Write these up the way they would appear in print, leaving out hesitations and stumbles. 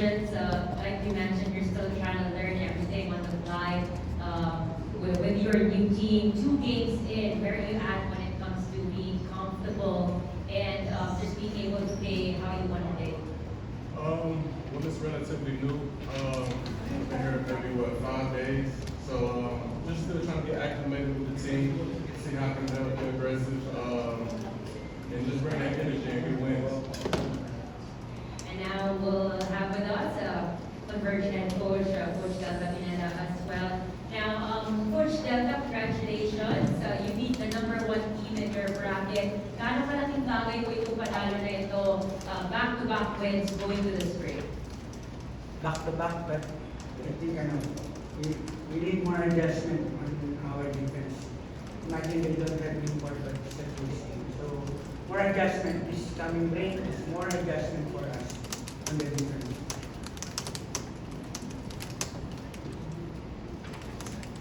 questions. Like you mentioned, you're still trying to learn everything on the fly. With your new team, 2 games in, where are you at when it comes to being comfortable and just being able to play how you want to play? Well, it's relatively new. I've been here maybe 5 days, so just still trying to get acclimated with the team, see how I can help be aggressive, and just bring that energy and get wins. And now we'll have with us Convergent head coach, Coach Delta Pineda as well. Now, Coach Delta, congratulations. You beat the #1 team in your bracket. Gaano kalaking bagay po ito panalo na ito, back-to-back wins going to the spring? Back to back, but I think we need more adjustment on our defense. Imagine they don't have import but it's a close team. So more adjustment this coming break is more adjustment for us on the defense.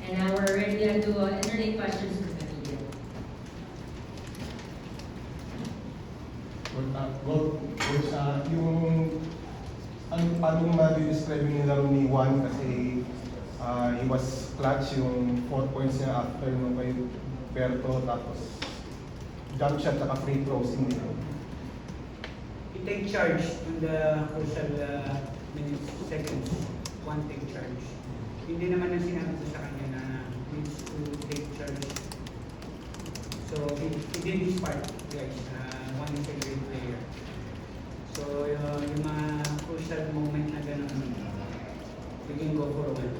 And now we're ready to entertain questions from the media. Coach, paano mo ma-describe yung laro ni Juan kasi he was clutch yung 4 points niya after nung kay Berto tapos jump shot at free throws hindi ko. He take charge in the crucial minutes, seconds. One take charge. Hindi naman ang sinabi ko sa kanya na needs to take charge. So he did his part, guys. One is a great player. So yung mga crucial moment na gano'n, we can go for a while.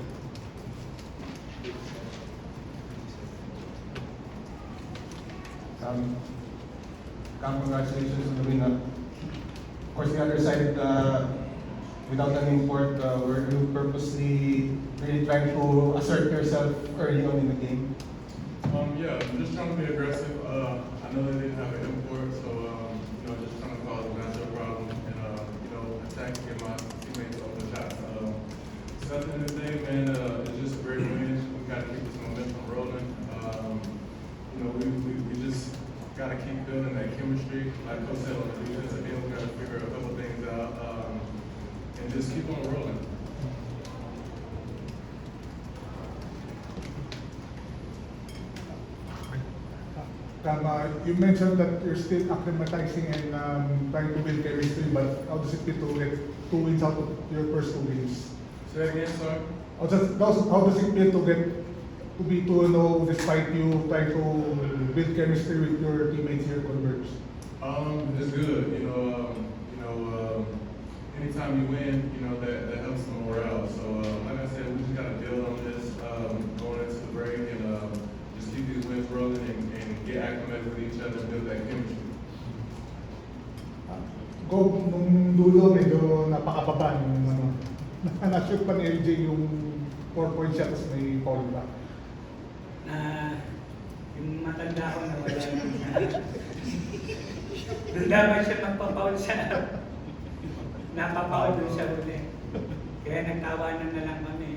Congratulations on the win. Of course, the other side, without an import, were you purposely really trying to assert yourself early on in the game? Yeah, I'm just trying to be aggressive. I know they didn't have an import, so just trying to cause a matchup problem and attack and get my teammates open shots. So at the end of the day, man, it's just a great win. We got to keep this momentum rolling. We just got to keep building that chemistry. Like Coach said, on the defensive end, we got to figure a couple things out and just keep on rolling. You mentioned that you're still acclimatizing and trying to build chemistry, but how does it feel to get 2 wins out of your first 2 games? Say that again, sorry? How does it feel to be 2-0 despite you trying to build chemistry with your teammates here at Converge? It's good. Anytime you win, that helps the morale. So, like I said, we just got to build on this going into the break and just keep these wins rolling and get acclimated with each other and build that chemistry. Go, nung dulo, medyo napakababa yung na-shoot pa ni LJ yung 4 point shot tapos may foul back. Yung matanda ko na wala na. Doon dapat siya magpapaul sa napapaul doon sa huli. Kaya nagtawanan na lang kami.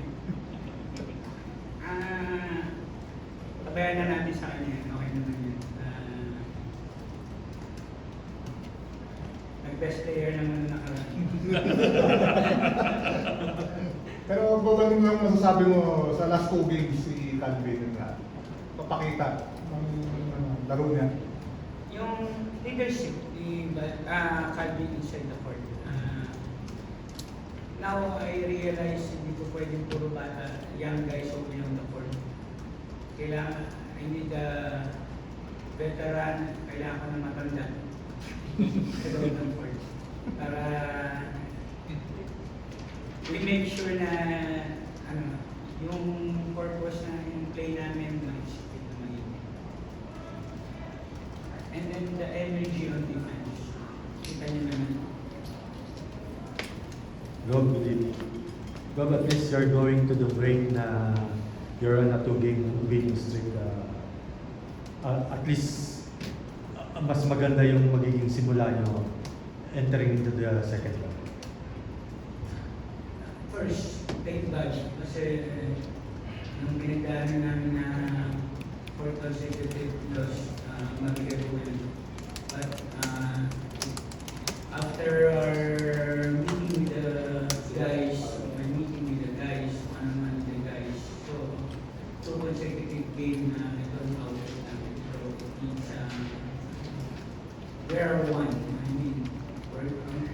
Tabayan na natin sa kanya. Okay naman yun. Nag-best player naman na nakaraan. Pero ganun lang masasabi mo sa last 2 games si Calvin na papakita ng laro niya. Yung leadership ni Calvin inside the court. Now I realize hindi ko pwedeng puro bata, young guys only on the court. Kailangan, I need a veteran, kailangan ko na matanda. Sa loob ng court. Para we make sure na yung purpose na yung play namin ma-execute na magiging. And then the energy on defense. Kita niyo naman. Rob, good evening. Rob, at least you're going to the break na you're on a 2-game winning streak. At least mas maganda yung magiging simula nyo entering into the second round. First, thank God. Kasi nung pinagdaanan namin na 4 consecutive loss, mabigat po yun. But after our meeting with the guys, we are one. I mean,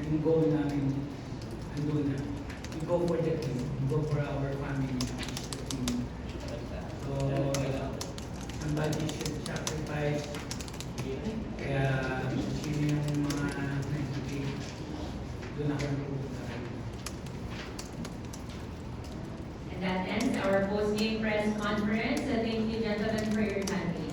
yung goal namin, andun na. We go for the team. We go for our family. The team. So, somebody should sacrifice. Kaya, sino yung mga nagbigay, doon ako nagpupunta. And that ends our post-game press conference. Thank you, gentlemen, for your time.